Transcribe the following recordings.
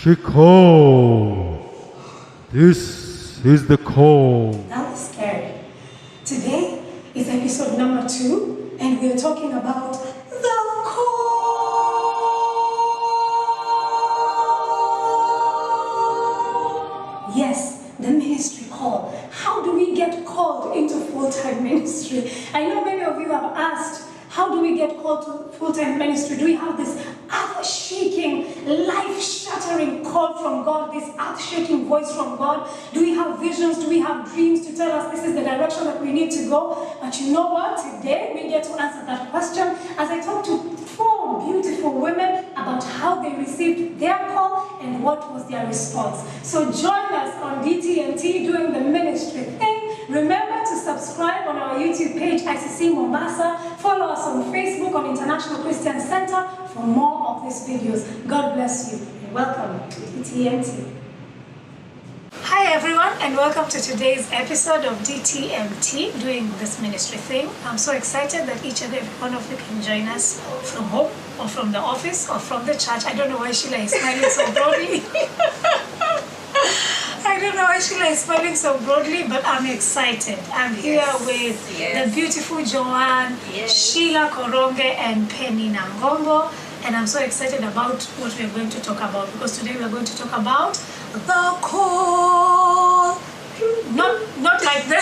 Shiko, this is the call. That was scary. Today is episode number 2, and we are talking about the call. Yes, the ministry call. How do we get called into full-time ministry? I know many of you have asked, how do we get called to full-time ministry? Do we have this earth-shaking, life-shattering call from God, this earth-shaking voice from God? Do we have visions? Do we have dreams to tell us this is the direction that we need to go? But you know what? Today we get to answer that question as I talk to 4 beautiful women about how they received their call and what was their response. So join us on DTMT doing the ministry thing. Remember to subscribe on our YouTube page, ICC Mombasa. Follow us on Facebook on International Christian Center for more of these videos. God bless you and welcome to DTMT. Hi everyone and welcome to today's episode of DTMT, doing this ministry thing. I'm so excited that each and every one of you can join us from home or from the office or from the church. I don't know why Sheila is smiling so broadly. I don't know why Sheila is smiling so broadly, but I'm excited. I'm here with the beautiful Joanne, Sheila Koronge, and Penny Nangombo. And I'm so excited about what we're going to talk about, because today we're going to talk about the call. Not like the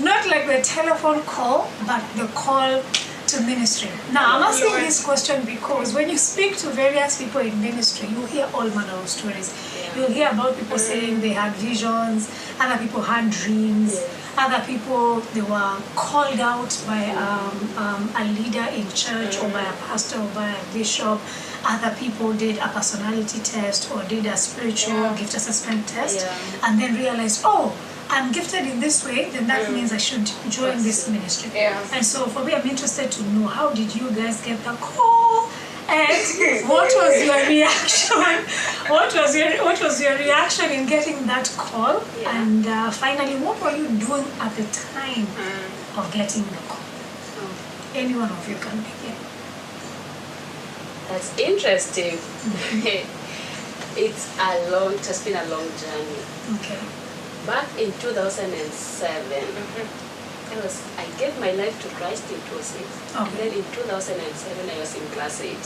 not like the telephone call, but the call to ministry. Now, I'm asking this question because when you speak to various people in ministry, you hear all manner of stories. You'll hear about people saying they had visions, other people had dreams, other people, they were called out by a leader in church or by a pastor or by a bishop. Other people did a personality test or did a spiritual gift assessment test and then realized, oh, I'm gifted in this way, then that means I should join this ministry. And so for me, I'm interested to know, how did you guys get the call? And what was your reaction? What was your reaction in getting that call? And finally, what were you doing at the time of getting the call? Any one of you can begin. That's interesting. It has been a long journey. Okay. Back in 2007, I gave my life to Christ in 2006. And then in 2007, I was in class 8.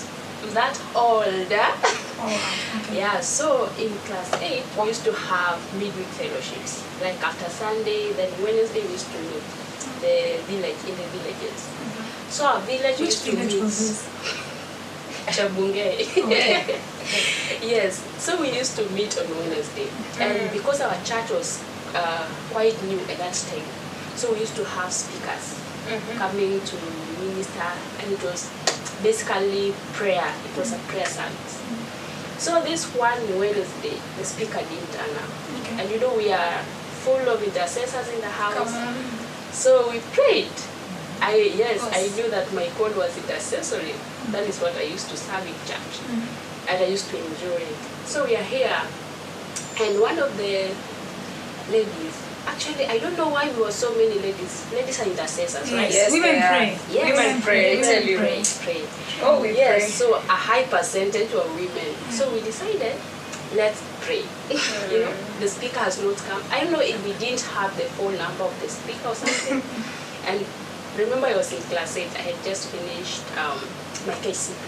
That older. Yeah, so in class 8, we used to have midweek fellowships. Like after Sunday, then Wednesday we used to meet in the villages. So our village used to meet. Chabunge. Yes, so we used to meet on Wednesday. And because our church was quite new at that time, so we used to have speakers coming to minister, and it was basically prayer. It was a prayer service. So this one Wednesday, the speaker didn't turn up. And you know, we are full of intercessors in the house. So we prayed. I knew that my call was intercessory. That is what I used to serve in church. And I used to enjoy it. So we are here, and one of the ladies, actually, I don't know why we were so many ladies. Ladies are intercessors, right? Yes, women pray. Yes, women pray. Pray. Oh, we pray. So a high percentage were women. So we decided, let's pray. You know, the speaker has not come. I don't know if we didn't have the phone number of the speaker or something. And remember, I was in class 8. I had just finished my KCP.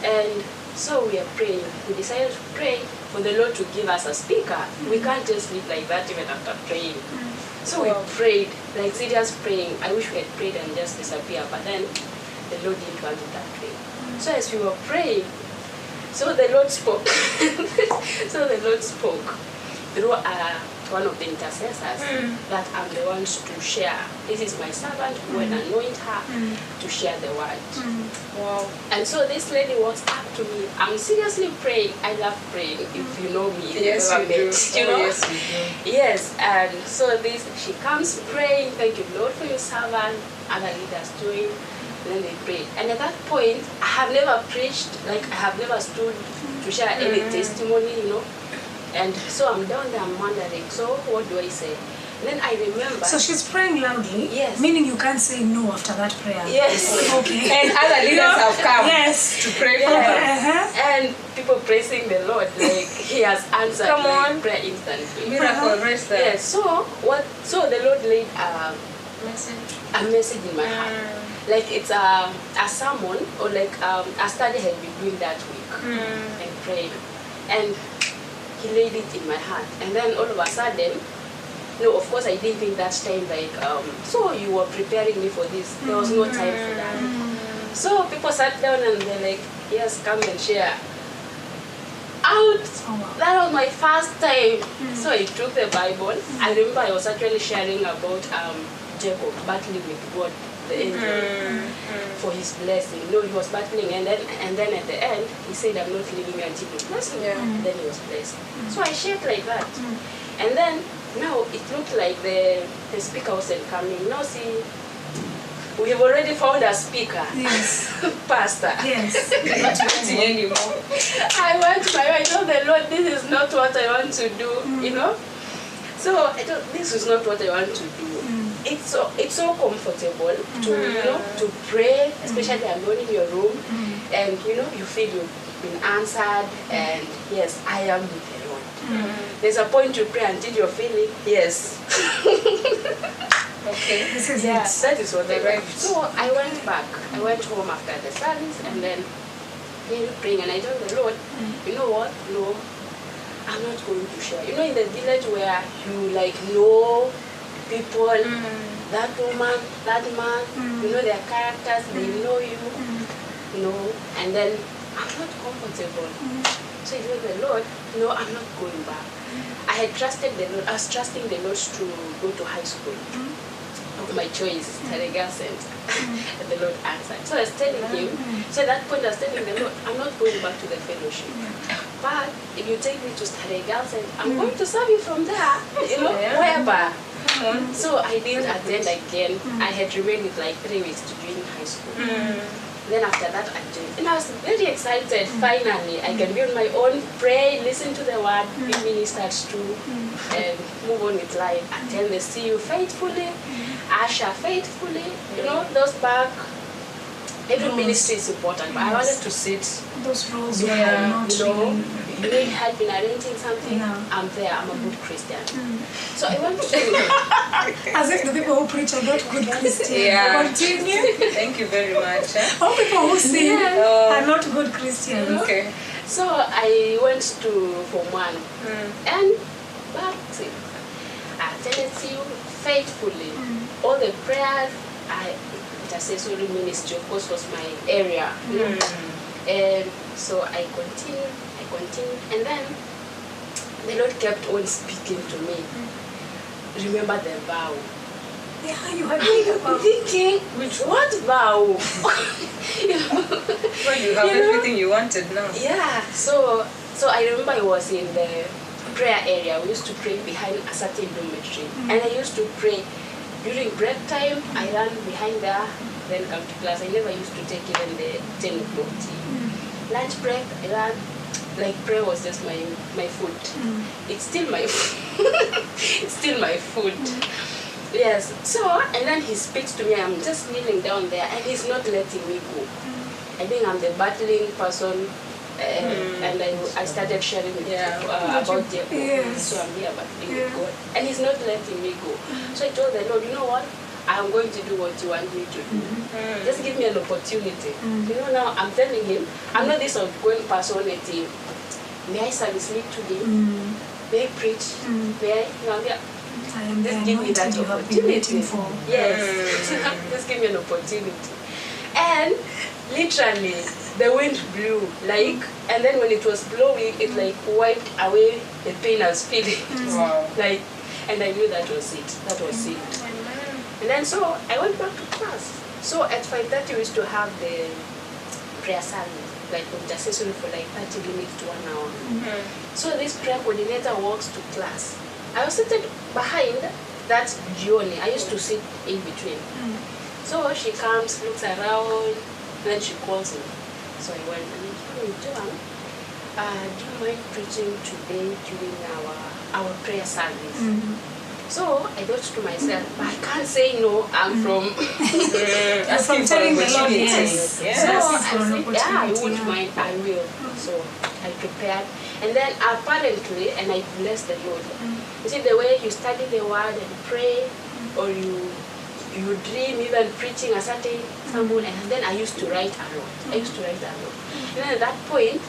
And so we are praying. We decided to pray for the Lord to give us a speaker. We can't just live like that even after praying. So we prayed, like serious praying. I wish we had prayed and just disappeared, but then the Lord didn't want it that way. So as we were praying, so the Lord spoke. So the Lord spoke through a one of the intercessors that I'm the one to share. This is my servant who will anoint her to share the word. Wow. And so this lady walks up to me. I'm seriously praying. I love praying. If you know me, Yes, never you met, do. you Oh, know? yes, you do. Yes, and so she comes praying, thank you Lord for your servant, other leaders doing, and then they pray. And at that point, I have never preached, like I have never stood to share any testimony, you know. And so I'm down there, I'm wondering, so what do I say? And then I remember. So she's praying loudly. Yes. Meaning you can't say no after that prayer. Yes. Okay. And other leaders have come Yes. to pray for Yeah. her. And people praising the Lord, like he has answered Come like, on. prayer instantly. Miracle rest there. Yes, so the Lord laid a message in my heart. Like it's a sermon or like a study I had been doing that week and praying. And he laid it in my heart. And then all of a sudden, no, of course I didn't think that time like, so you were preparing me for this. There was no time for that. So people sat down and they're like, yes, come and share. Out. That was my first time. So I took the Bible. I remember I was actually sharing about Jacob battling with God, the angel, for his blessing. No, he was battling, and then at the end, he said, "I'm not leaving you until you bless me." Yeah. Then he was blessed. So I shared like that, and then now it looked like the speaker wasn't coming. Now see, we have already found a speaker, Yes. pastor. Yes. Not waiting anymore. I went to I told the Lord, this is not what I want to do, you know. So I thought this is not what I want to do. It's so comfortable to to pray, especially alone in your room, and you feel you've been answered, and yes, I am with the Lord. There's a point to pray until you're feeling yes. Okay. This is Yeah, it. that is what I Right. went. So I went back. I went home after the service and then praying, and I told the Lord, you know what? No, I'm not going to share. You know, in the village where you know people, that woman, that man, you know their characters, they know you, and then I'm not comfortable. So I told the Lord, no, I'm not going back. I had trusted the Lord. I was trusting the Lord to go to high school. Of my choice, Tarega Center. And the Lord answered. So I was telling him, so at that point I was telling the Lord, I'm not going back to the fellowship. But if you take me to Tarega Center, I'm going to serve you from there, wherever. So I didn't attend again. I had remained with like 3 weeks to join high school. Then after that I joined. And I was very excited, finally. I can be on my own, pray, listen to the word, be ministered to, and move on with life. Attend the CU faithfully, usher faithfully, those back. Every ministry is important, but I wanted to sit. Those roles Yeah, were not really. you need help in arranging something, Yeah. I'm there, I'm a good Christian. So I want to As if the people who preach are not good Christians. Yeah. Continue. Thank you very much. All people who sing Yeah. are not good Christians. Okay. So I went to Form 1 and that's it. I attended you faithfully. All the prayers, intercessory ministry, of course, was my area. And so I continued, and then the Lord kept on speaking to me. Remember the vow. Yeah, you had made a vow. Thinking, what vow? Well, you have everything you wanted now. Yeah, so I remember I was in the prayer area. We used to pray behind a certain dormitory. And I used to pray during break time. I ran behind there, then come to class. I never used to take even the 10 o'clock tea. Lunch break, I ran. Like prayer was just my food. It's still my it's still my food. Yes. So and then he speaks to me. I'm just kneeling down there, and he's not letting me go. I think I'm the battling person, and I started sharing with about Jacob. Yes. So I'm here battling with God, and he's not letting me go. So I told the Lord, you know what? I'm going to do what you want me to do. Just give me an opportunity. Now I'm telling him, I'm not this outgoing personality. May I service lead today? May I preach? May I? I am the Just give me that anointed you have been waiting opportunity. for. Yes. Just give me an opportunity. And literally, the wind blew, and then when it was blowing, it wiped away the pain I was feeling. Wow. And I knew that was it. That was it. And then so I went back to class. So at 5:30 we used to have the prayer service, like intercession for like 30 minutes to 1 hour. So this prayer coordinator walks to class. I was seated behind that Gioni. I used to sit in between. So she comes, looks around, then she calls me. So I went and Joan, do you mind preaching today during our prayer service? So I thought to myself, I can't say no, I'm from Asking for telling the Lord opportunities. yes. So Yes. I said, yeah, I won't mind, I will. So I prepared. And then apparently, and I blessed the Lord. You see, the way you study the word and pray, or you dream even preaching a certain sermon, and then I used to write a lot. I used to write a lot. And then at that point,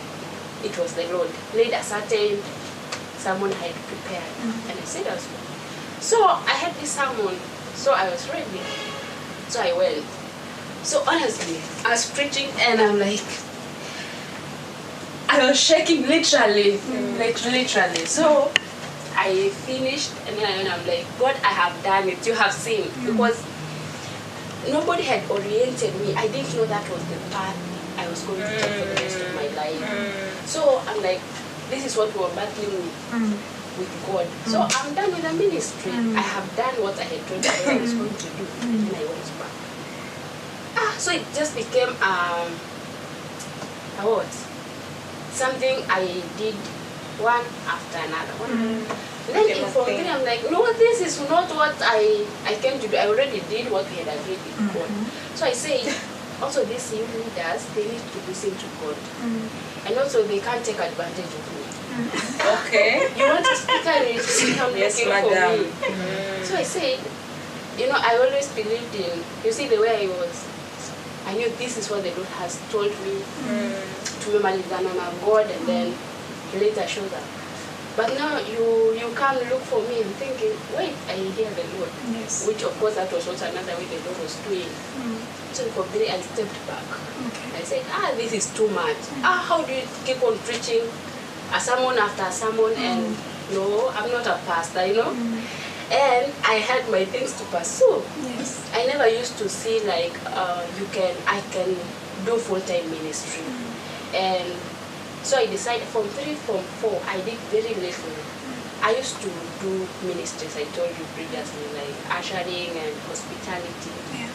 it was the Lord laid a certain sermon I had prepared. And I said, so I had this sermon, so I was ready. So I went. So honestly, I was preaching and I'm like, I was shaking literally, like literally. So I finished and then I'm like, God, I have done it. You have seen. Because nobody had oriented me. I didn't know that was the path I was going to take for the rest of my life. So I'm like, this is what we were battling with God. So I'm done with the ministry. I have done what I had told you I was going to do. And I went back. So it just became what? Something I did one after another. Then in Form 3, I'm like, no, this is not what I came to do. I already did what we had agreed with God. So I say, also these youth leaders, they need to listen to God. And also they can't take advantage of me. Okay. You want to speak and you come Yes, looking madam. for me. So I said, I always believed in, you see the way I was, I knew this is what the Lord has told me to be my God, and then he later showed up. But now you come look for me and thinking, wait, I hear the Lord. Yes. Which of course that was also another way the Lord was doing. So for me, I stepped back. I said, this is too much. How do you keep on preaching a sermon after a sermon and no, I'm not a pastor, And I had my things to pursue. Yes. I never used to see like I can do full-time ministry. And so I decided Form 3, Form 4, I did very little. I used to do ministries, I told you previously, like ushering and hospitality. Yeah.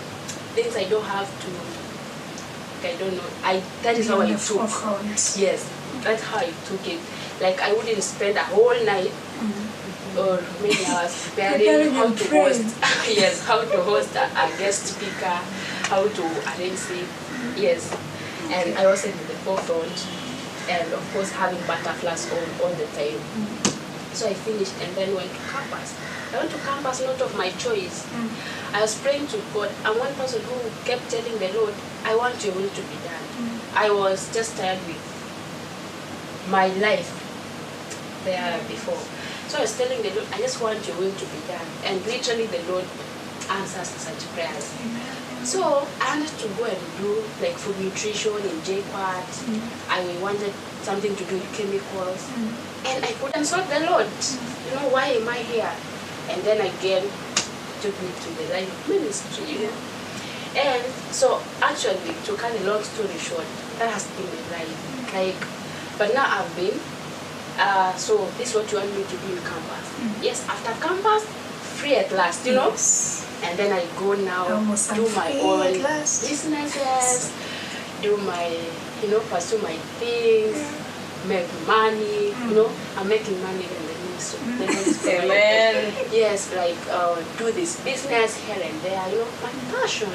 Things I don't have to, I don't know. That is how I took. Yes, that's how I took it. Like I wouldn't spend a whole night or many hours preparing how to host. Yes, how to host a guest speaker, how to arrange it. Yes, and I was in the forefront, and of course having butterflies on all the time. So I finished and then went to campus. I went to campus not of my choice. I was praying to God. I'm one person who kept telling the Lord, I want your will to be done. I was just tired with my life there before. So I was telling the Lord, I just want your will to be done. And literally the Lord answers such prayers. So I wanted to go and do like food nutrition in JQuat. I wanted something to do with chemicals. And I couldn't solve the Lord. Why am I here? And then again, took me to the line of ministry. And so actually, to cut a long story short, that has been my life. But now I've been, so this is what you want me to do in campus. Yes, after campus, free at last, Yes. And then I go now, Almost do my free own at last. businesses, do my, pursue my things, make money, I'm making money in the ministry. Amen. Yes, like do this business here and there, my passion.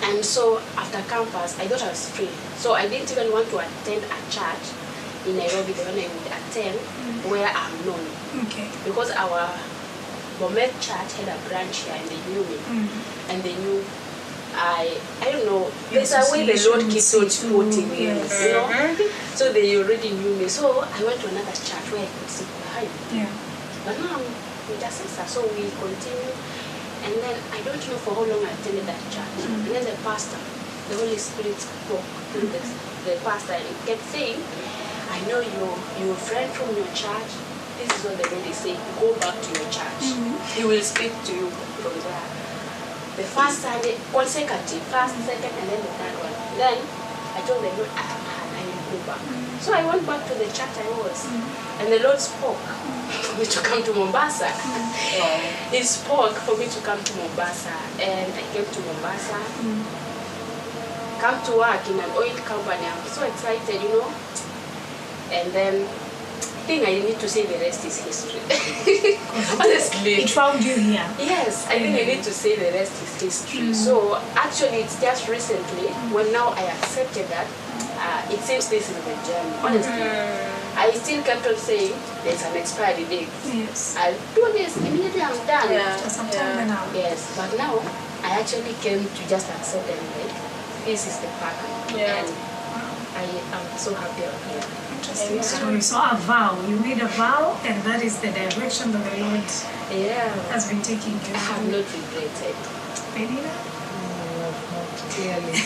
And so after campus, I thought I was free. So I didn't even want to attend a church in Nairobi, the one I would attend, where I'm known. Okay. Because our Bomet church had a branch here and they knew me. And they knew I don't know, there's a way the Lord keeps on supporting me, So they already knew me. So I went to another church where I could sit behind. Yeah. But now I'm intercessor, so we continue. And then I don't know for how long I attended that church. And then the pastor, the Holy Spirit spoke through the pastor and kept saying, I know you're a friend from your church. This is is what the Lord is saying. Go back to your church. He will speak to you from there. The first Sunday, consecutive, first, second, and then the third one. Then I told the Lord, I will go back. So I went back to the church I was, and the Lord spoke for me to come to Mombasa. He spoke for me to come to Mombasa, and I came to Mombasa. Come to work in an oil company. I'm so excited, you know. And then I think I need to say the rest is history. Honestly. It found you here. Yes, I think I need to say the rest is history. So actually it's just recently when now I accepted that it seems this is the journey. Honestly. I still kept on saying there's an expiry date. Yes. I'll do this immediately I'm done. After some time now. Yes, but now I actually came to just accept and like this is the pattern. And I am so happy I'm here. Interesting story. So a vow. You made a vow, and that is the direction that the Lord has been taking you. I have not regretted. Penina? Clearly. I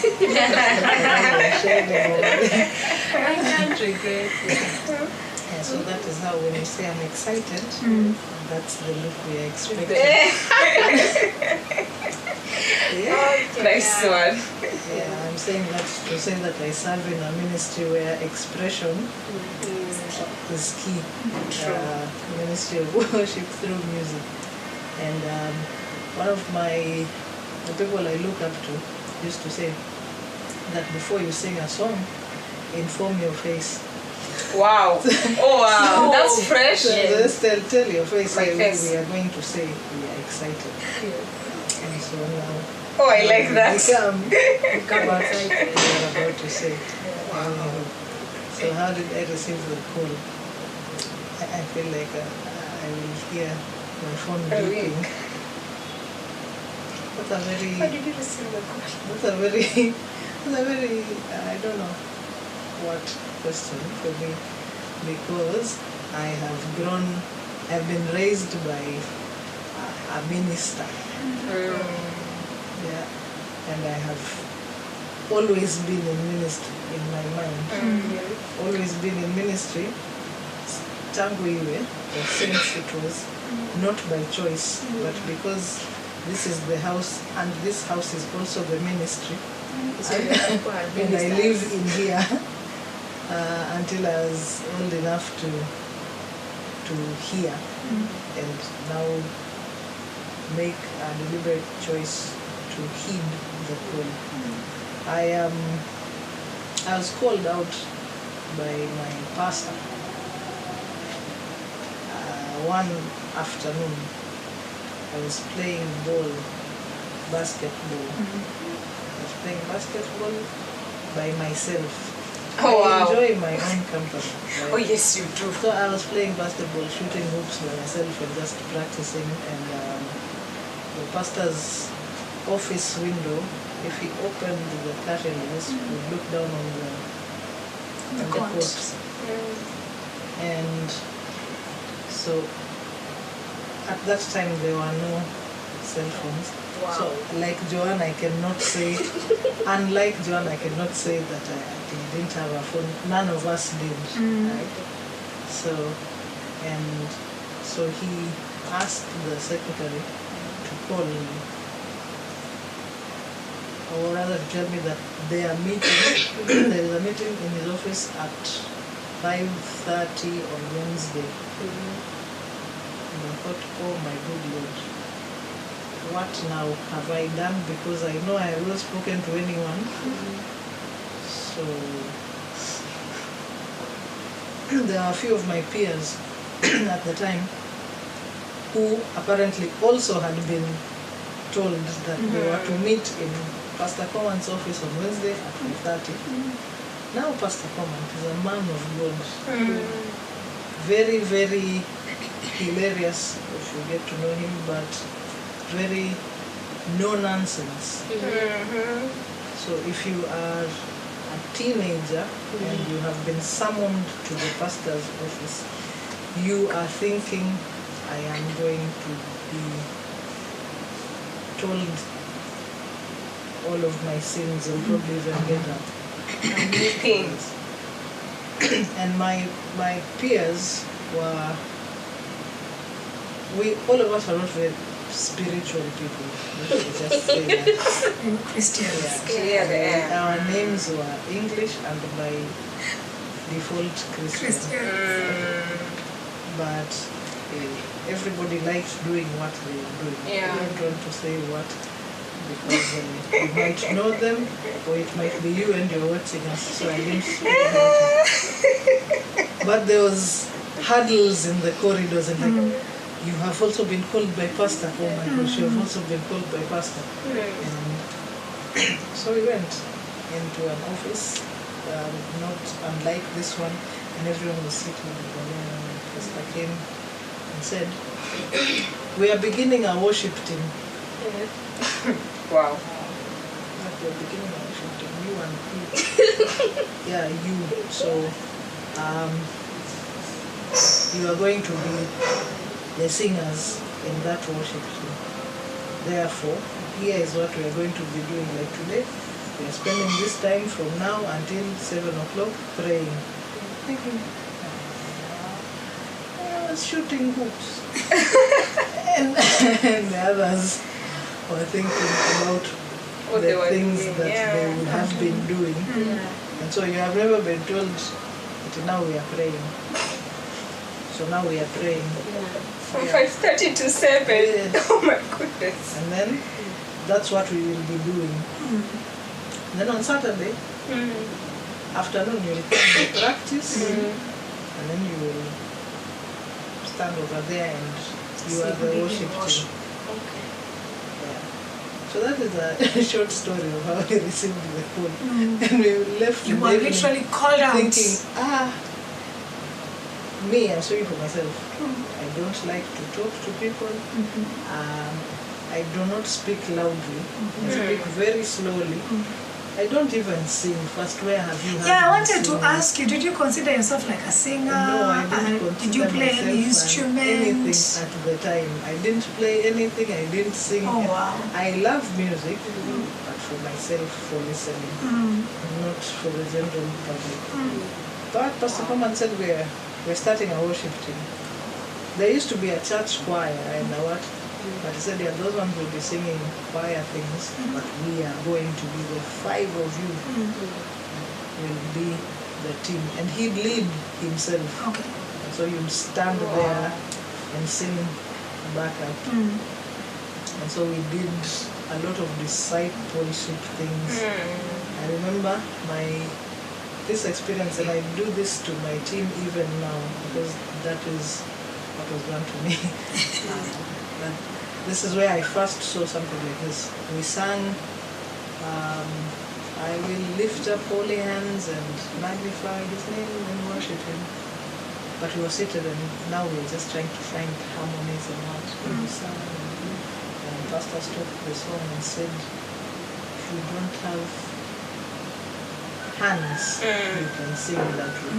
can't regret it. Yeah, so that is how when you say I'm excited, that's the look we are expecting. Nice one. Yeah, I'm saying that to say that I serve in a ministry where expression is key. Ministry of worship through music. And one of the people I look up to used to say that before you sing a song, inform your face. Wow. Oh wow. That's fresh. So just tell your face, My hey, face. we are going to say we are excited. And so now Oh, I like that. we come outside and we are about to say. So how did I receive the call? I feel like I will hear my phone beeping. That's a very, How did you receive the call? that's a very, I don't know what question for me, because I've been raised by a minister. Yeah, and I have always been in ministry in my mind. Always been in ministry. Tangu iwe, since it was not by choice, but because this is the house, and this house is also the ministry. And I lived in here until I was old enough to hear, and now make a deliberate choice to heed the call. I was called out by my pastor one afternoon. I was playing basketball. I was playing basketball by myself. Oh, wow. I enjoy my own company. Oh yes, you do. So I was playing basketball, shooting hoops by myself and just practicing. And the pastor's office window, if he opened the curtain, we look down on the court. And so at that time there were no cell phones. Wow. So like Joanne, I cannot say, unlike Joanne, I cannot say that I didn't have a phone. None of us did. Right? So he asked the secretary to call me, or rather to tell me that there is a meeting in his office at 5:30 on Wednesday. And I thought, oh my good Lord, what now have I done? Because I know I have not spoken to anyone. So there are a few of my peers at the time who apparently also had been told that they were to meet in Pastor Coman's office on Wednesday at 5:30. Now Pastor Coman is a man of God. Very, very hilarious if you get to know him, but very no nonsense. So if you are a teenager and you have been summoned to the pastor's office, you are thinking, I am going to be told all of my sins and probably even get up. Weeping. And my peers were all of us are not very spiritual people. We should just say that. Christians. Yeah. Clearly, yeah. Our names were English and by default Christian. But everybody liked doing what they were doing. Yeah. I don't want to say what, because you might know them, or it might be you and you're watching us, so I didn't speak about it. But there was huddles in the corridors and like, you have also been called by pastor. Oh my gosh, you have also been called by pastor. And so we went into an office, not unlike this one, and everyone was sitting there. And pastor came and said, "We are beginning our worship team." Wow. Like we're beginning our worship team. You and you. Yeah, you. So you are going to be the singers in that worship team. Therefore, here is what we are going to be doing. Like today, we are spending this time from now until 7 o'clock praying. Thinking, I was shooting hoops. and the others were thinking about What they the were things doing, that yeah. they would have been doing. And so you have never been told that now we are praying. So now we are praying. From 5:30 to 7. Yes. Oh my goodness. And then that's what we will be doing. Then on Saturday afternoon you will come to practice, and then you will stand over there and you are the worship team. Yeah. So that is a short story of how we received the call. And we left You in were the evening literally called out. thinking, me, I'm sorry for myself. I don't like to talk to people. I do not speak loudly. I speak very slowly. I don't even sing. First, where have you heard Yeah, I me wanted to sing? ask you, did you consider yourself like a singer? No, I didn't consider Did you play any myself anything instrument? at the time. I didn't play anything. I didn't sing. Oh, wow. I love music, but for myself, for listening, not for the general public. But Pastor Coleman said we're starting a worship team. There used to be a church choir and what, but he said, yeah, those ones will be singing choir things, but we are going to be the 5 of you will be the team. And he'd lead himself. Okay. And so you'd stand there and sing backup. And so we did a lot of discipleship things. I remember this experience, and I do this to my team even now, because that is what was done to me. But this is where I first saw something like this. We sang, I will lift up holy hands and magnify his name and worship him. But we were seated, and now we're just trying to find harmonies and what we sang. And Pastor stopped the song and said, if you don't have hands, you can sing that way.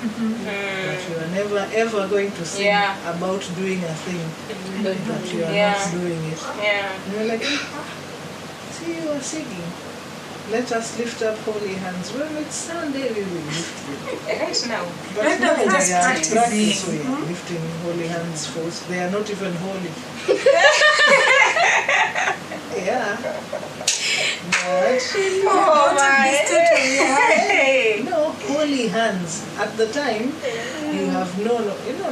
But you are never ever going to sing about doing a thing that you are not doing it. Yeah. And we're like, see, you are singing. Let us lift up holy hands. Well, it's Sunday, we will lift them. Right now. But Right now now we're we just are practicing. practice, we are lifting holy hands for us. They are not even holy. Yeah. But Oh my. Hey. no, holy hands. At the time, you have known,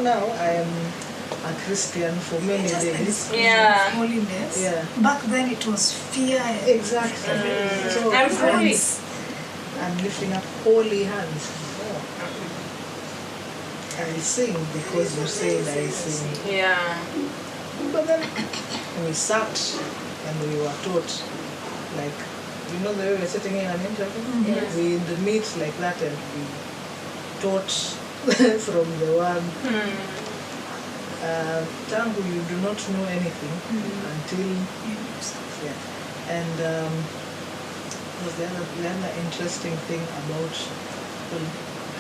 now I am a Christian for many Just like days. this Yeah. holiness. Yeah. Back then it was fear. Exactly. So I'm holy. I'm lifting up holy hands. Oh. I sing because you said I sing. Yeah. But then we sat and we were taught, like, the way we're sitting in an interview? Yes. We meet like that and we taught from the one. Tangu, you do not know anything until, yeah. And was the other interesting thing about, well,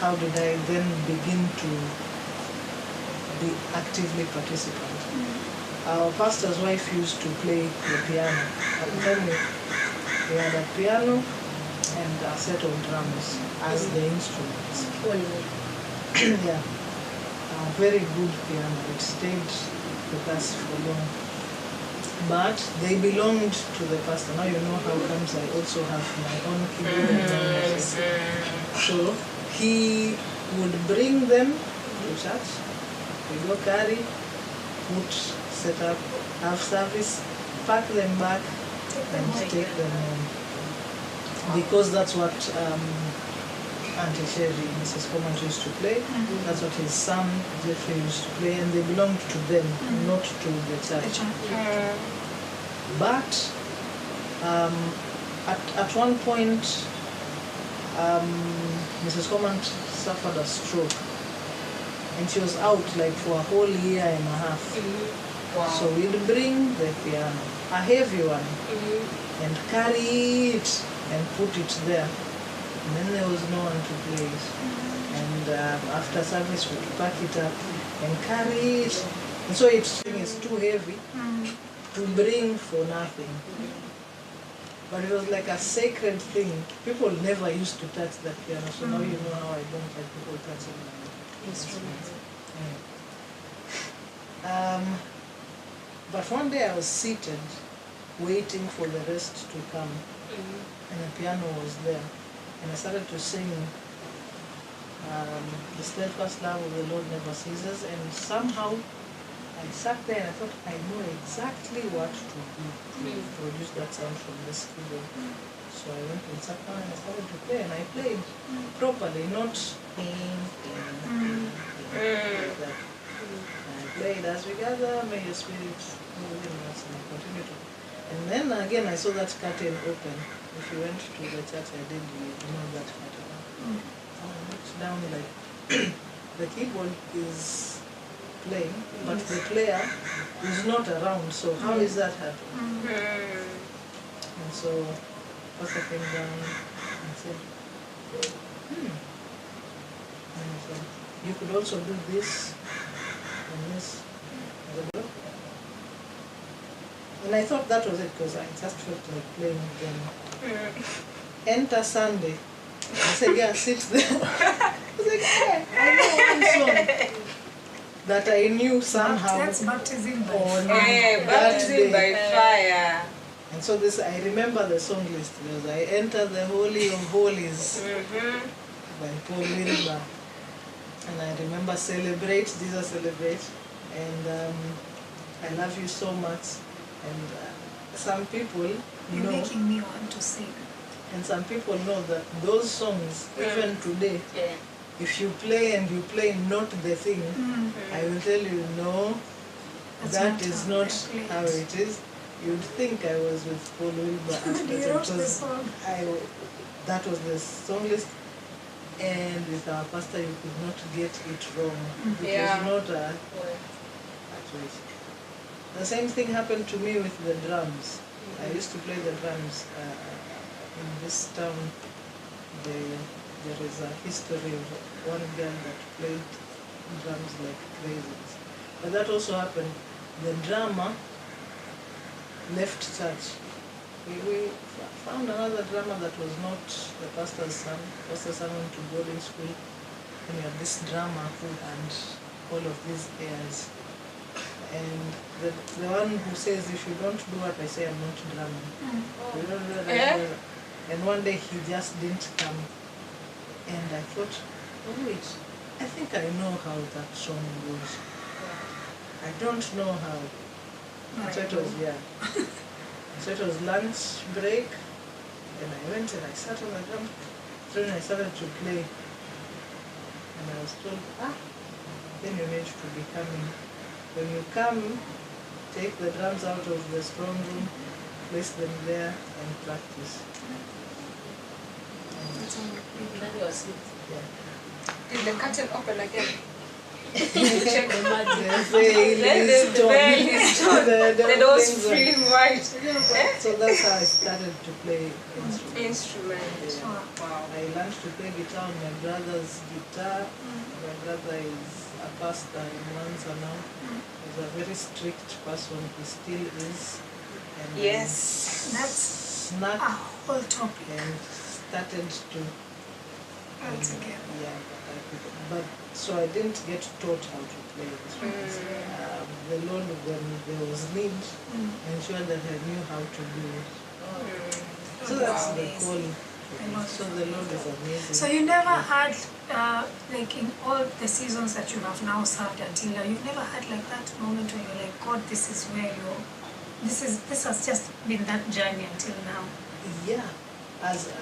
how did I then begin to be actively participant? Our pastor's wife used to play the piano. At the time we had a piano and a set of drums as the instruments. Yeah. A very good piano. It stayed with us for long. But they belonged to the pastor. Now you know how comes I also have my own keyboard and my own music. So he would bring them to church. We go carry, put, set up, have service, pack them back, and take them home. Because that's what Auntie Sherry, Mrs. Common used to play. That's what his son Jeffrey used to play, and they belonged to them, not to the church. But at one point, Mrs. Common suffered a stroke, and she was out like for a whole year and a half. Wow. So we'd bring the piano, a heavy one, and carry it and put it there. And then there was no one to play it. And after service, we'd pack it up and carry it. And so it's too heavy to bring for nothing. But it was like a sacred thing. People never used to touch that piano, so now you know how I don't like people touching my instruments. But one day I was seated, waiting for the rest to come, and the piano was there. And I started to sing The Steadfast Love of the Lord Never Ceases, and somehow I sat there and I thought, I know exactly what to do to produce that sound from this keyboard. So I went and sat down and I started to play, and I played properly, not like that. And I played as we gather, may your spirit move in us, and I continued to. And then again I saw that curtain open. If you went to the church I did, you know that curtain. And I looked down like the keyboard is playing, but the player is not around, so how is that happening? And so Pastor came down and said, and I said, you could also do this and this. And I thought that was it, because I just felt like playing again. Enter Sunday. I said, yeah, sit there. I was like, yeah, I know one song that I knew somehow. That's baptism by on Hey, that baptism day. by fire. And so this, I remember the song list. It was I Enter the Holy of Holies by Paul Wilbur. And I remember Celebrate, Jesus Celebrate. And I Love You So Much. And some people You're know, making me want to sing. and some people know that those songs, even today, if you play and you play not the thing, I will tell you, no, That's that not is how not I play it. how it is. You'd think I was with Paul Wilbur after You wrote the song. that was the song list, and with our pastor you could not get it wrong. It Yeah. was not a choice. The same thing happened to me with the drums. I used to play the drums in this town. There is a history of one girl that played drums like crazy. But that also happened. The drummer left church. We found another drummer that was not the pastor's son. Pastor's son went to boarding school, and we had this drummer who had all of these airs. And the one who says, if you don't do what I say, I'm not drumming. And one day he just didn't come. And I thought, oh wait, I think I know how that song goes. I don't know how. So it was, so it was lunch break, and I went and I sat on the drum. Then I started to play. And I was told, then you need to be coming. When you come, take the drums out of the strong room, place them there, and practice. Then you are asleep. Did the curtain open again? Check the magic. The veil is torn. The doors free white. So that's how I started to play instruments. Instrument. Wow. I learned to play guitar on my brother's guitar. My brother is a pastor in Mansa now. He's a very strict person. He still is. And Yes. That's snuck a whole topic. and started to Altogether. Yeah, but so I didn't get taught how to play instruments. The Lord, when there was need, ensured that I knew how to do it. So that's the calling. So the Lord is amazing. So you never had, like in all the seasons that you have now served until now, you've never had like that moment where you're like, God, this is where you're, this has just been that journey until now. Yeah, as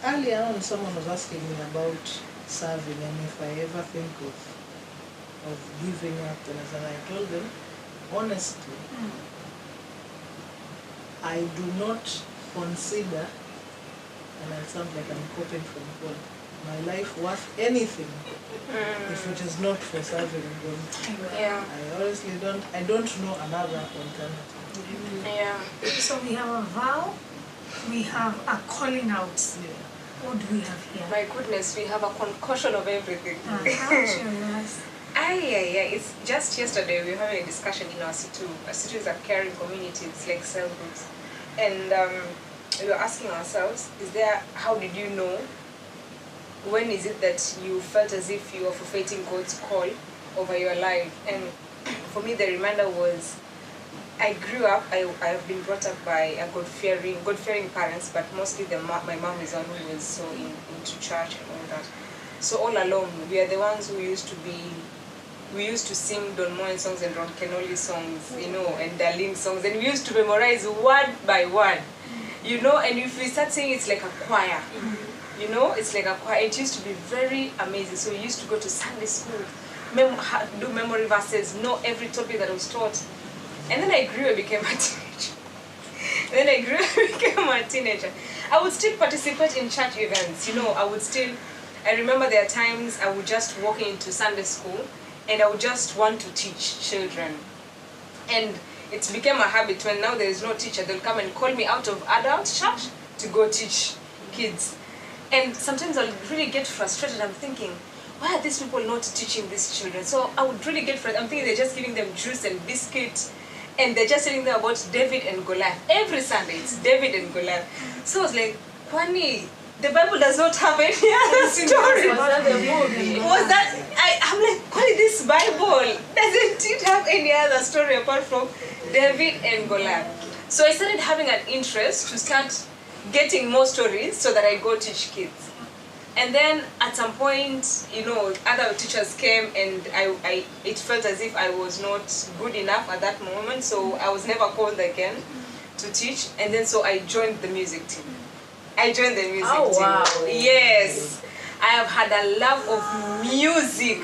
earlier on, someone was asking me about serving and if I ever think of giving up, and I told them, honestly, I do not consider, and I sound like I'm copying from God, my life worth anything if it is not for serving God. Yeah. I honestly don't know another alternative. Yeah. So we have a vow, we have a calling out. Yeah. What do we have here? My goodness, we have a concoction of everything. Show us. Yeah. It's just yesterday we were having a discussion in our situ. Our situ is a caring community. It's like cell groups, and we were asking ourselves: how did you know? When is it that you felt as if you were fulfilling God's call over your life? And for me, the reminder was, I grew up. I've been brought up by a God-fearing parents, but mostly my mom is one who was so into church and all that. So all along, we are the ones who used to sing Don Moen songs and Ron Kenoli songs, and Darlene songs, and we used to memorize word by word, and if we start singing, it's like a choir, it's like a choir. It used to be very amazing. So we used to go to Sunday school, do memory verses, know every topic that was taught. And then I grew and became a teenager. I would still participate in church events, I remember there are times I would just walk into Sunday school and I would just want to teach children. And it became a habit. When now there is no teacher, they'll come and call me out of adult church to go teach kids. And sometimes I'll really get frustrated. I'm thinking, why are these people not teaching these children? So I would really get frustrated. I'm thinking they're just giving them juice and biscuit, and they're just telling them about David and Goliath. Every Sunday it's David and Goliath. So I was like, Kwani, the Bible does not have any other story. Was that the movie? I'm like, Kwani, this Bible doesn't it have any other story apart from David and Goliath? So I started having an interest to start getting more stories so that I go teach kids. And then at some point, other teachers came and it felt as if I was not good enough at that moment, so I was never called again to teach. And then so I joined the music team. team. Wow. Yes. I have had a love of music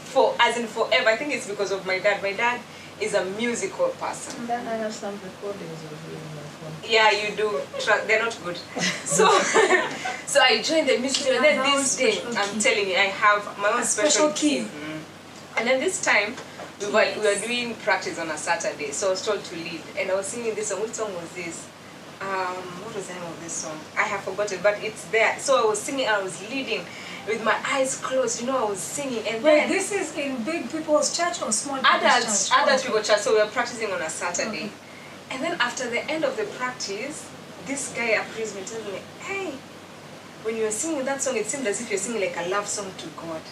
forever. I think it's because of my dad. My dad is a musical person. And then I have some recordings of you in my phone. Yeah, you do. They're not good. So I joined the music team, and then this day, I'm telling you, I have my own special key. And then this time, we were doing practice on a Saturday, so I was told to lead. And I was singing this song. Which song was this? What was the name of this song? I have forgotten, but it's there. So I was singing, I was leading with my eyes closed, I was singing. And then this is in big people's church or small people's adults, church? adult people church. So we were practicing on a Saturday. Okay. And then after the end of the practice, this guy approached me, telling me, hey, when you were singing that song, it seemed as if you're singing like a love song to God.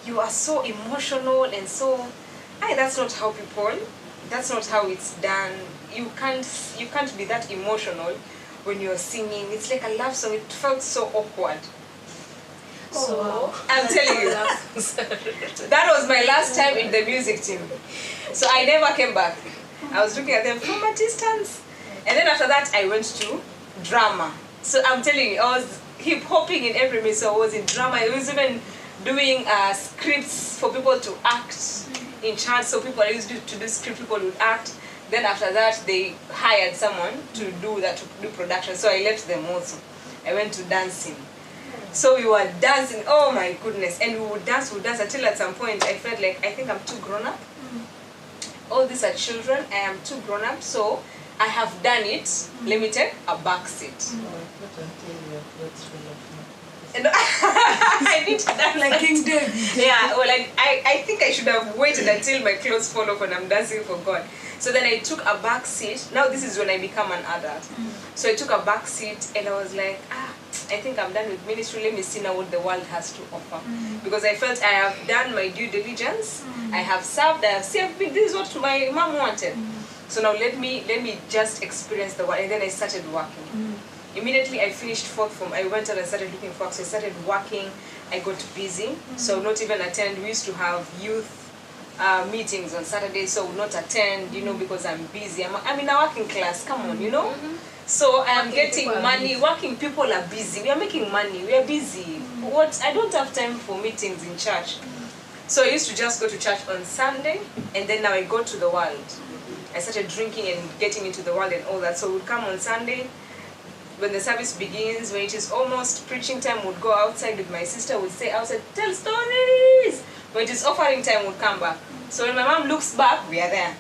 You are so emotional and so, that's not how that's not how it's done. You can't be that emotional when you're singing. It's like a love song. It felt so awkward. So I'm telling you, that was my last time in the music team. So I never came back. I was looking at them from a distance. And then after that, I went to drama. So I'm telling you, I was hip-hopping in every minute. So I was in drama. I was even doing scripts for people to act in church. So people used to do script, people would act. Then after that, they hired someone to do production. So I left them also. I went to dancing. So we were dancing, oh my goodness. And we would dance until at some point I felt like, I think I'm too grown up. All these are children, I am too grown up. So I have done it, let me take a back seat. And I need to dance like King David. Yeah, well, I think I should have waited until my clothes fall off and I'm dancing for God. So then I took a back seat. Now this is when I become an adult. So I took a back seat and I was like, I think I'm done with ministry. Let me see now what the world has to offer. Because I felt I have done my due diligence. I have served, I have served. This is what my mom wanted. So now let me just experience the world. And then I started working. Immediately I finished fourth form. I went out and started looking for work. So I started working. I got busy. So not even attend. We used to have youth meetings on Saturdays, so I would not attend, because I'm busy. I'm in a working class, come on, So I am getting money. Working people are busy. We are making money. We are busy. What? I don't have time for meetings in church. So I used to just go to church on Sunday, and then now I go to the world. I started drinking and getting into the world and all that. So we'd come on Sunday. When the service begins, when it is almost preaching time, we'd go outside with my sister. We'd stay outside, tell stories. When it is offering time, we'd come back. So when my mom looks back, we are there.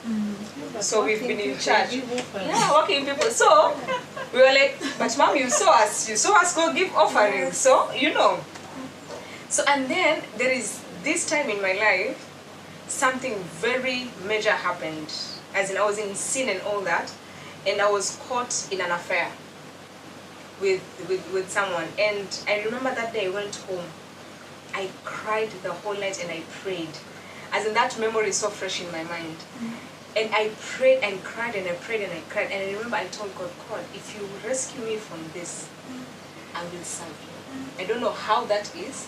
So we've been in church. Yeah, working people. So we were like, but mom, you saw us go give offerings. So, So, and then there is this time in my life, something very major happened. As in, I was in sin and all that. And I was caught in an affair with someone. And I remember that day I went home. I cried the whole night and I prayed. As in, that memory is so fresh in my mind. And I prayed and cried and I prayed and I cried. And I remember I told God, if you rescue me from this, I will serve you. I don't know how that is,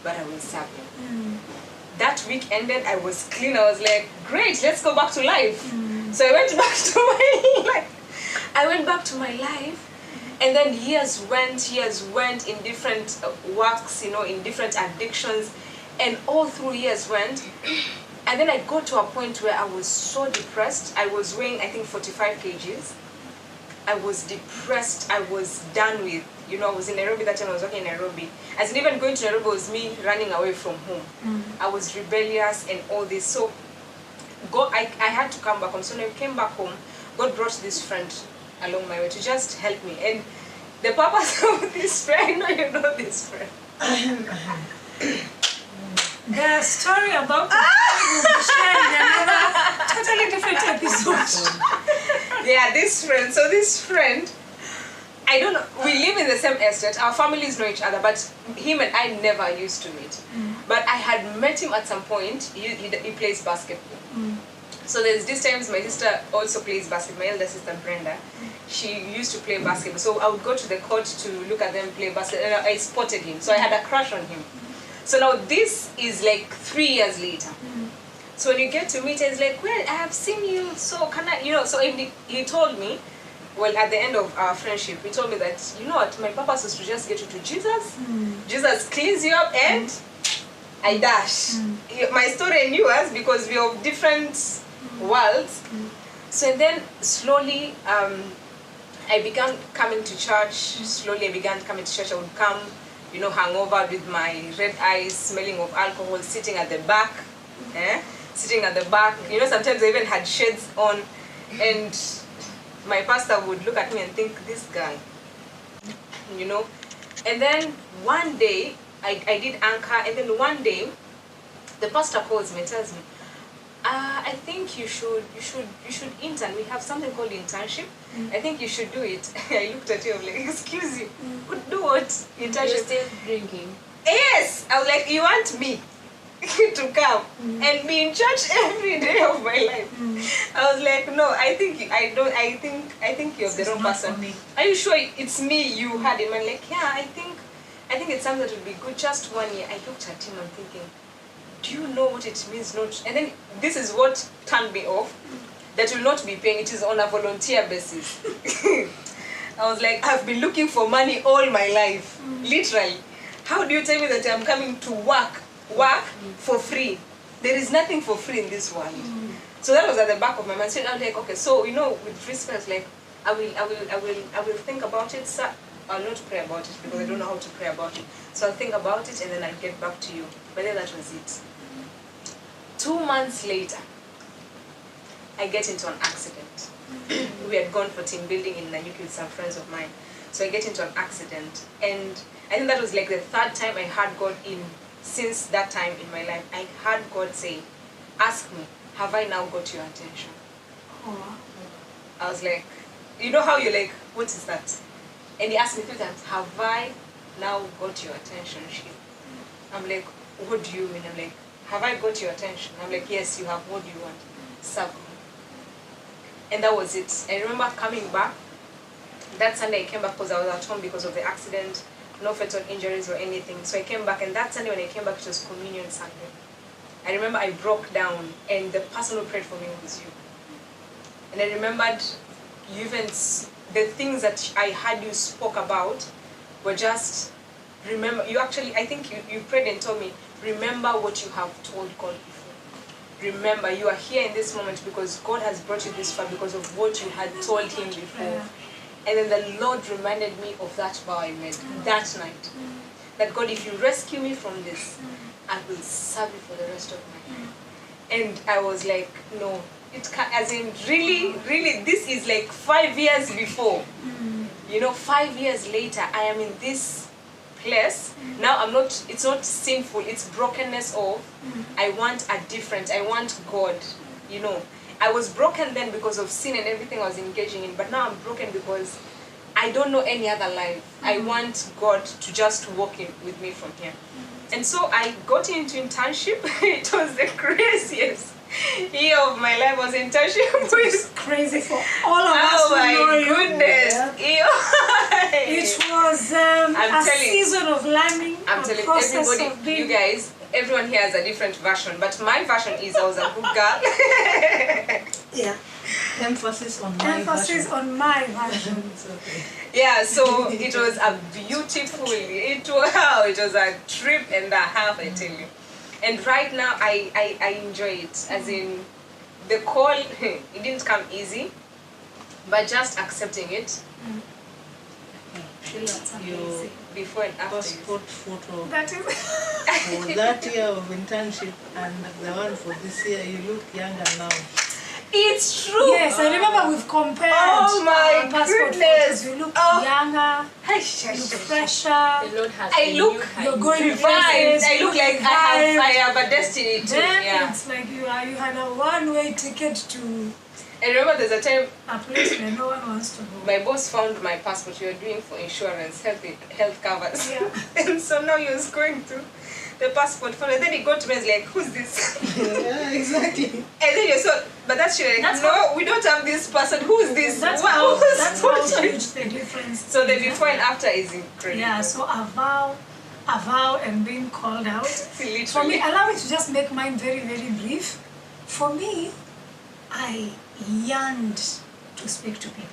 but I will serve you. That week ended, I was clean. I was like, great, let's go back to life. So I went back to my life. I went back to my life. And then years went in different works, in different addictions. And all through years went. And then I got to a point where I was so depressed. I was weighing, I think, 45 kgs. I was depressed. I was done with, I was in Nairobi that time. I was working in Nairobi. As in, even going to Nairobi was me running away from home. I was rebellious and all this. So I had to come back home. So when I came back home, God brought this friend along my way to just help me. And the purpose of this friend, I know you know this friend. The story about the will be shared in another totally different episode. Yeah, this friend. So this friend, I don't know, we live in the same estate. Our families know each other, but him and I never used to meet. But I had met him at some point. He plays basketball. So there's these times my sister also plays basketball, my elder sister Brenda. She used to play basketball. So I would go to the court to look at them play basketball. And I spotted him. So I had a crush on him. So now this is like 3 years later. So when you get to meet, it's like, well, I have seen you, so can I, so he told me, well, at the end of our friendship, he told me that, you know what, my purpose is to just get you to Jesus. Jesus cleans you up and I dash. My story and yours, because we are of different worlds. So then slowly, I began coming to church. Slowly I began coming to church. I would come, hungover with my red eyes, smelling of alcohol, sitting at the back. Sitting at the back. Sometimes I even had shades on. And my pastor would look at me and think, this guy. And then one day, I did anchor. And then one day, the pastor calls me and tells me, I think you should intern. We have something called internship. I think you should do it. I looked at you, I'm like, excuse you, do what? Internship. You're still drinking. Yes, I was like, you want me to come and be in church every day of my life? I was like, no, I think you're the wrong person. Are you sure it's me you had in mind? Like, yeah, I think it's something that would be good. Just 1 year. I looked at him and thinking, do you know what it means not? And then this is what turned me off. That will not be paying. It is on a volunteer basis. I was like, I've been looking for money all my life, literally. How do you tell me that I'm coming to work for free? There is nothing for free in this world. So that was at the back of my mind. So I was like, okay, so with respect, like, I will think about it, sir. I'll not pray about it because I don't know how to pray about it. So I'll think about it and then I'll get back to you. But then that was it. 2 months later, I get into an accident. We had gone for team building in Nanyuki with some friends of mine. So I get into an accident. And I think that was like the 3rd time I heard God since that time in my life. I heard God say, ask me, have I now got your attention? Oh. I was like, you know how you're like, what is that? And he asked me 3 times, have I now got your attention, Sheila? I'm like, what do you mean? I'm like, have I got your attention? I'm like, yes, you have. What do you want? Serve me. And that was it. I remember coming back. That Sunday I came back because I was at home because of the accident, no fatal injuries or anything. So I came back, and that Sunday when I came back, it was Communion Sunday. I remember I broke down, and the person who prayed for me was you. And I remembered you even, the things that I had you spoke about were just, remember, you actually, I think you prayed and told me, remember what you have told God before. Remember, you are here in this moment because God has brought you this far because of what you had told him before. And then the Lord reminded me of that vow I made that night. That God, if you rescue me from this, I will serve you for the rest of my life. And I was like, no, it can't, as in really, this is like 5 years before. You know, 5 years later, I am in this place. Now I'm not, it's not sinful, it's brokenness of, I want a different, I want God, you know. I was broken then because of sin and everything I was engaging in, but now I'm broken because I don't know any other life. I want God to just walk in with me from here. And so I got into internship. It was the craziest year of my life. Was internship with Crazy for all of us. oh my who know you. goodness. It was a telling- season of learning. I'm a telling process everybody, of being, you guys, everyone here has a different version, but my version is I was a good girl. Yeah. Emphasis on my emphasis version. on my version. It's okay. Yeah, so it was a beautiful, it was a trip and a half, I tell you. And right now, I enjoy it. As in, the call, it didn't come easy, but just accepting it Your before and after. passport photo That is. for that year of internship and the one for this year, you look younger now. It's true. Yes, I remember we've compared Oh my our passport goodness. photos. You look Oh. younger, Hush, you hush, look hush. fresher. The Lord has I a look- new height. You're going Revived. places, I look like I have a destiny too. Then Yeah. it's like you had a one-way ticket to I remember there's a time a place where no one wants to go. my boss found my passport. You were doing for insurance, health covers. Yeah. And so now he was going through the passport photo. And then he got to me and was like, who's this? Yeah, exactly. And then you saw, but that's like, That's no, we don't have this person. Who's this? That's Wow, who's that's what? how huge the difference. So the is. before and after is incredible. Yeah, so a vow and being called out. Literally. For me, allow me to just make mine very, very brief. For me, I yearned to speak to people.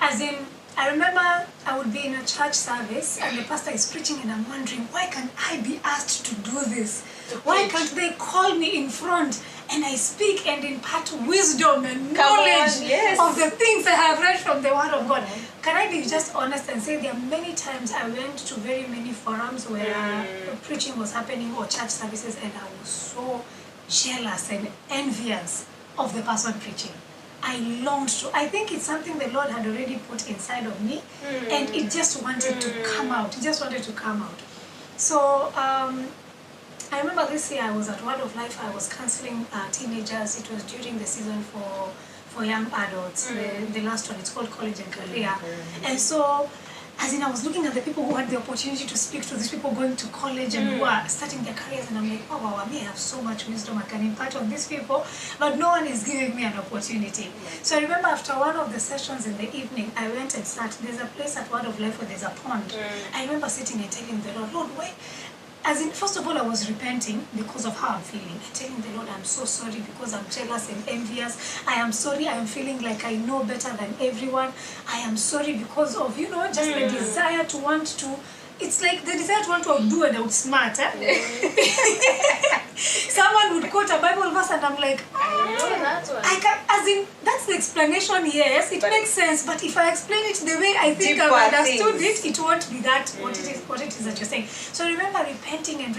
As in, I remember I would be in a church service and the pastor is preaching and I'm wondering, why can't I be asked to do this? Why can't they call me in front and I speak and impart wisdom and Come on, knowledge yes. of the things I have read from the Word of God? Can I be just honest and say there are many times I went to very many forums where preaching was happening or church services and I was so jealous and envious of the person preaching. I longed to. I think it's something the Lord had already put inside of me, and it just wanted to come out. It just wanted to come out. So I remember this year I was at Word of Life. I was counseling teenagers. It was during the season for young adults. The last one, it's called College and Career. And so, as in, I was looking at the people who had the opportunity to speak to these people going to college and who are starting their careers, and I'm like, oh wow, I may have so much wisdom I can impart on these people, but no one is giving me an opportunity. So I remember after one of the sessions in the evening, I went and sat. There's a place at Word of Life where there's a pond. I remember sitting and telling the Lord, Lord, why? As in, first of all, I was repenting because of how I'm feeling. And telling the Lord, I'm so sorry because I'm jealous and envious. I am sorry, I am feeling like I know better than everyone. I am sorry because of, just the desire to want to, it's like the desire to want to outdo and outsmart. Someone would quote a Bible verse and I'm like, That's one. I can, as in, that's the explanation, yes, it makes sense, but if I explain it the way I think Deeper I've understood things. it won't be that, what it is that you're saying. So I remember repenting and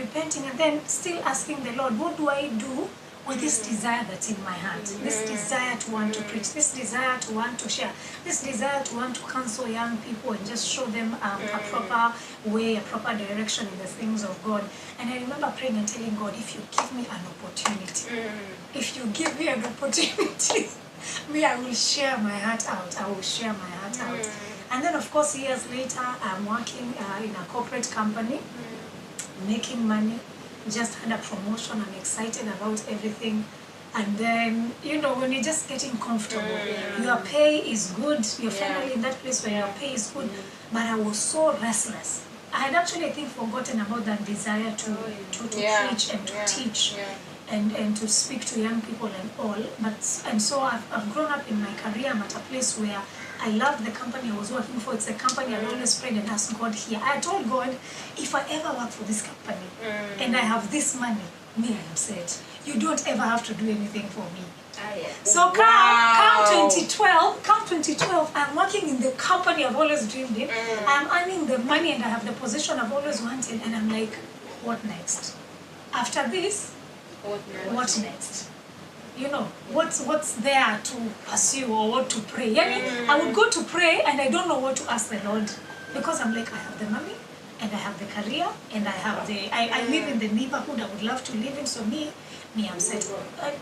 then still asking the Lord, what do I do with this desire that's in my heart, this desire to want to preach, this desire to want to share, this desire to want to counsel young people and just show them a proper way, a proper direction in the things of God. And I remember praying and telling God, if you give me an opportunity, if you give me an opportunity, I will share my heart out. I will share my heart out. And then, of course, years later, I'm working in a corporate company, making money, just had a promotion. I'm excited about everything. And then, when you're just getting comfortable, your pay is good, you're finally in that place where your pay is good. But I was so restless. I had actually, I think, forgotten about that desire to preach and to teach. And to speak to young people and all. And so I've grown up in my career. I'm at a place where I love the company I was working for. It's a company I've always prayed and asked God here. I told God, if I ever work for this company and I have this money, I am set. You don't ever have to do anything for me. So come 2012, I'm working in the company I've always dreamed in. I'm earning the money and I have the position I've always wanted. And I'm like, what next? After this, what next? What's there to pursue or what to pray? I would go to pray and I don't know what to ask the Lord, because I'm like, I have the money and I have the career and I have I live in the neighborhood I would love to live in, so me I'm set.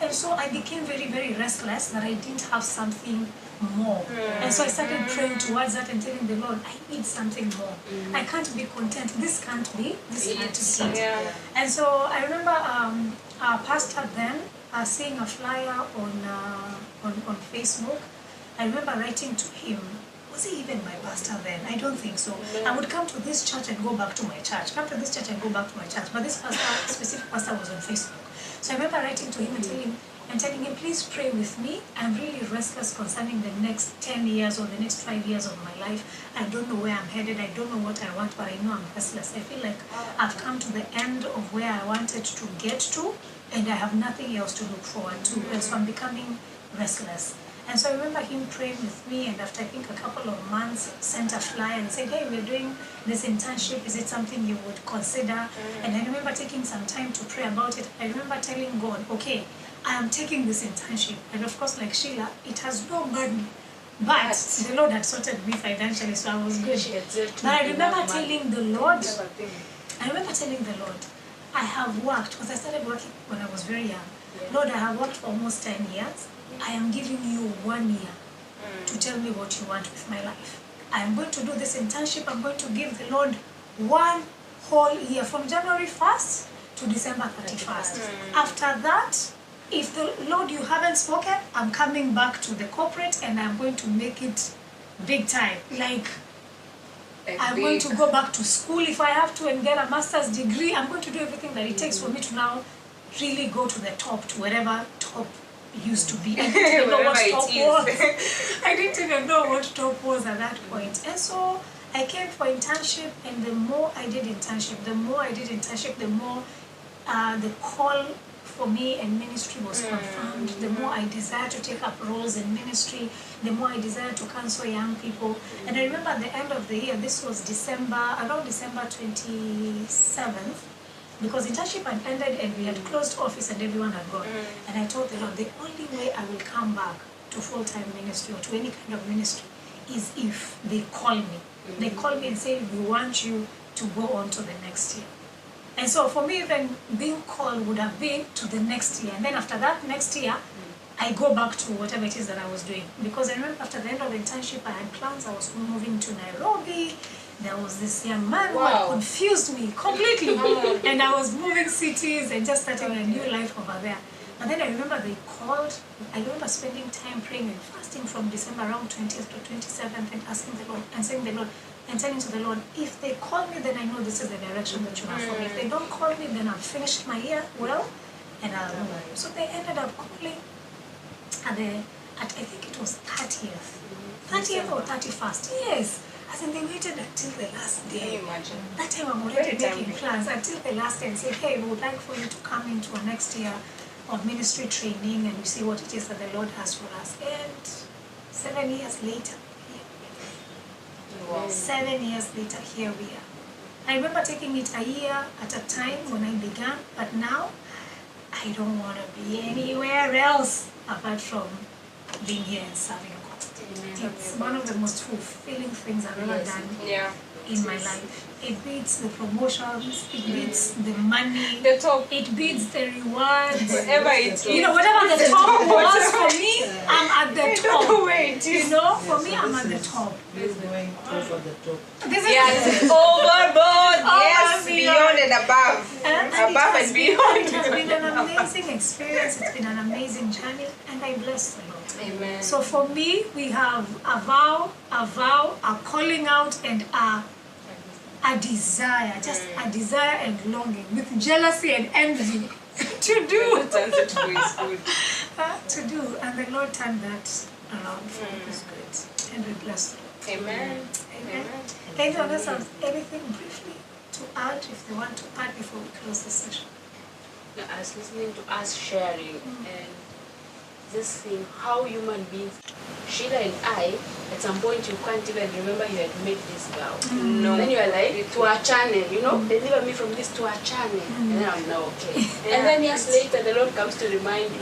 And so I became very, very restless that I didn't have something more. And so I started praying towards that and telling the Lord, I need something more. I can't be content. This can't be it. And so I remember our pastor then seeing a flyer on Facebook. I remember writing to him. Was he even my pastor then? I don't think so. I would come to this church and go back to my church. Come to this church and go back to my church. But this specific pastor was on Facebook. So I remember writing to him and telling him, please pray with me. I'm really restless concerning the next 10 years or the next 5 years of my life. I don't know where I'm headed. I don't know what I want, but I know I'm restless. I feel like I've come to the end of where I wanted to get to, and I have nothing else to look forward to. And so I'm becoming restless. And so I remember him praying with me, and after I think a couple of months, sent a flyer and said, hey, we're doing this internship. Is it something you would consider? And I remember taking some time to pray about it. I remember telling God, okay, I am taking this internship. And of course, like Sheila, it has no money. But the Lord had sorted me financially, so I was good. But I remember telling the Lord, I have worked, because I started working when I was very young. Lord, I have worked for almost 10 years. I am giving you 1 year to tell me what you want with my life. I am going to do this internship. I'm going to give the Lord 1 whole year, from January 1st to December 31st. After that, if the Lord, you haven't spoken, I'm coming back to the corporate and I'm going to make it big time. I'm going to go back to school if I have to and get a master's degree. I'm going to do everything that it takes for me to now really go to the top, to wherever top used to be. I didn't even know what top was. I didn't even know what top was at that point. And so I came for internship, and the more I did internship, the more the call for me and ministry was confirmed. The more I desired to take up roles in ministry, the more I desired to counsel young people. And I remember at the end of the year, this was around December 27th, because internship had ended and we had closed office and everyone had gone. And I told the Lord, the only way I will come back to full-time ministry or to any kind of ministry is if they call me. They call me and say, we want you to go on to the next year. And so for me, even being called would have been to the next year. And then after that next year, I go back to whatever it is that I was doing. Because I remember after the end of internship, I had plans. I was moving to Nairobi. There was this young man who had confused me completely. And I was moving cities and just starting a new life over there. And then I remember they called. I remember spending time praying and fasting from December around 20th to 27th and asking the Lord and saying the Lord, and telling to the Lord, if they call me, then I know this is the direction that you have for me. If they don't call me, then I've finished my year well, and I'll move. So they ended up calling at I think it was 30th or 31st. Yes. As in, they waited until the last day. Can you imagine? That time I'm already making plans until the last day and say, hey, we would like for you to come into a next year of ministry training and you see what it is that the Lord has for us. And 7 years later, Wow. 7 years later, here we are. I remember taking it a year at a time when I began, but now I don't want to be anywhere else apart from being here and serving God. It's one of the most fulfilling things I've ever done Yeah. in my life. It beats the promotions, it beats the money, The top. it beats the rewards. Whatever it is. You know, whatever the top was for me, I'm at the top. Wait. You know, for me, I'm at the top. You're going over the top. This is Yes, overboard. Yes, and beyond and above. And Above and beyond. It has been an amazing experience. It's been an amazing journey, and I bless the Lord. Amen. So for me, we have a vow, a calling out, and a desire, just a desire and longing with jealousy and envy to do. Turns it to his good. To do, and the Lord turned that around for His good, and we bless the Lord. Amen. Amen. Anyone else have anything briefly to add, if they want to add before we close the session? I was listening to us sharing and this thing, how human beings, Sheila and I, at some point you can't even remember you had made this vow. No. Then you are like, to our channel, you know, deliver me from this to our channel. And then I'm now okay. And then years later the Lord comes to remind you.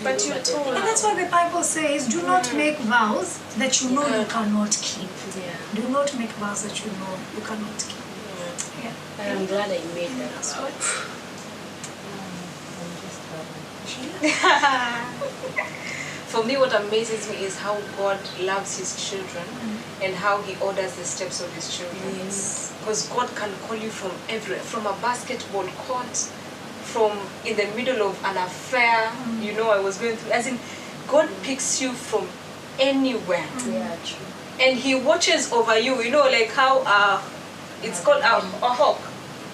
But you told And that's what the Bible says, do not make vows that you know you cannot keep. Yeah. Do not make vows that you know you cannot keep. Yeah. And I'm glad I made that That's vow. what For me, what amazes me is how God loves His children and how He orders the steps of His children. Because God can call you from everywhere, from a basketball court, from in the middle of an affair. You know, I was going through. As in, God picks you from anywhere, Yeah, true. and He watches over you. You know, like how it's called a hawk.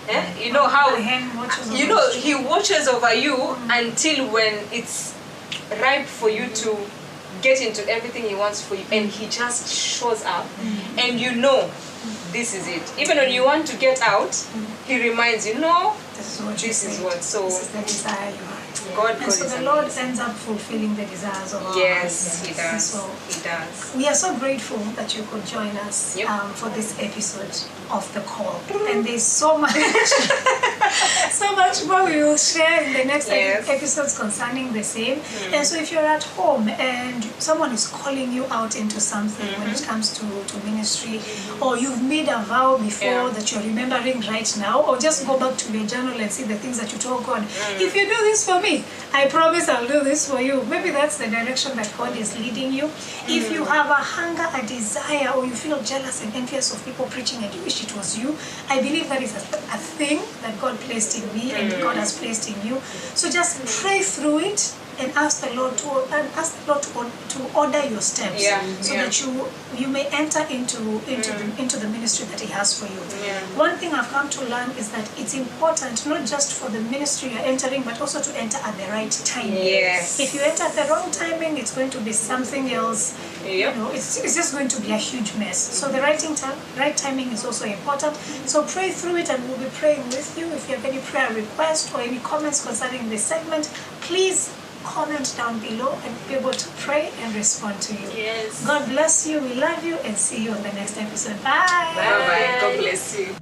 Eh? You know how The hen watches you over know us. He watches over you until when it's ripe for you to get into everything He wants for you, and He just shows up, and you know this is it. Even when you want to get out, He reminds you, no, This is what you this is said. what. So This is the desire you have. God And so is the Lord amazing. ends up fulfilling the desires of our Yes, hearts. He does. So He does. we are so grateful that you could join us Yep. for this episode of The Call. And there's so much, so much more we will share in the next Yes. episodes concerning the same. And so if you're at home and someone is calling you out into something when it comes to ministry, or you've made a vow before Yeah. that you're remembering right now, or just go back to your journal and see the things that you told God. If you do this for me, I promise I'll do this for you. Maybe that's the direction that God is leading you. If you have a hunger, a desire, or you feel jealous and envious of people preaching and you wish it was you, I believe that is a thing that God placed in me and God has placed in you. So just pray through it and ask the Lord to order your steps, so that you may enter into the ministry that He has for you. One thing I've come to learn is that it's important not just for the ministry you're entering, but also to enter at the right timing. Yes. If you enter at the wrong timing, it's going to be something else. Yep. You know, it's just going to be a huge mess. So the right timing is also important. So pray through it, and we'll be praying with you. If you have any prayer requests or any comments concerning this segment, please comment down below and be able to pray and respond to you. Yes. God bless you. We love you, and see you on the next episode. Bye. Bye bye. God bless you.